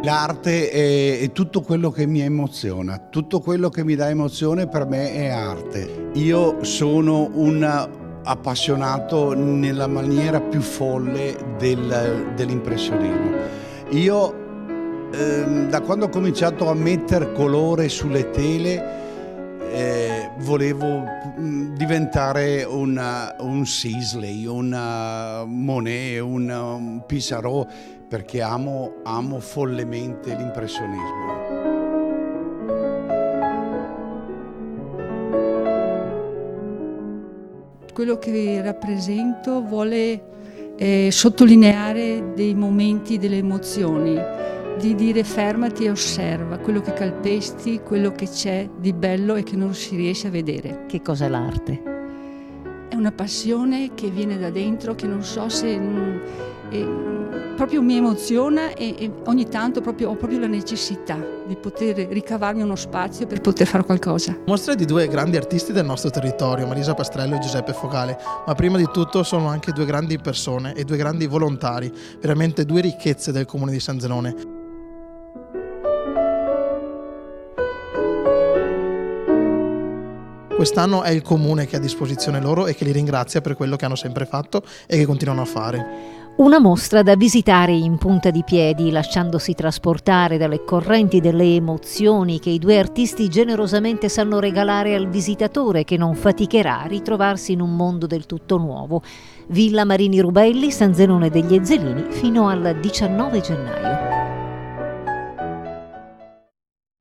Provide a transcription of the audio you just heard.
L'arte è tutto quello che mi emoziona, tutto quello che mi dà emozione per me è arte. Io sono un appassionato nella maniera più folle dell'impressionismo. Io da quando ho cominciato a mettere colore sulle tele volevo diventare un Sisley, un Monet, un Pissarro, perché amo follemente l'impressionismo. Quello che rappresento vuole sottolineare dei momenti, delle emozioni, di dire fermati e osserva quello che calpesti, quello che c'è di bello e che non si riesce a vedere. Che cos'è l'arte? È una passione che viene da dentro, che non so se proprio mi emoziona e ogni tanto ho proprio la necessità di poter ricavarmi uno spazio per poter fare qualcosa. Mostra di due grandi artisti del nostro territorio, Marisa Pastrello e Giuseppe Fogale, ma prima di tutto sono anche due grandi persone e due grandi volontari, veramente due ricchezze del comune di San Zenone. Quest'anno è il comune che ha a disposizione loro e che li ringrazia per quello che hanno sempre fatto e che continuano a fare. Una mostra da visitare in punta di piedi, lasciandosi trasportare dalle correnti delle emozioni che i due artisti generosamente sanno regalare al visitatore, che non faticherà a ritrovarsi in un mondo del tutto nuovo. Villa Marini Rubelli, San Zenone degli Ezzelini, fino al 19 gennaio.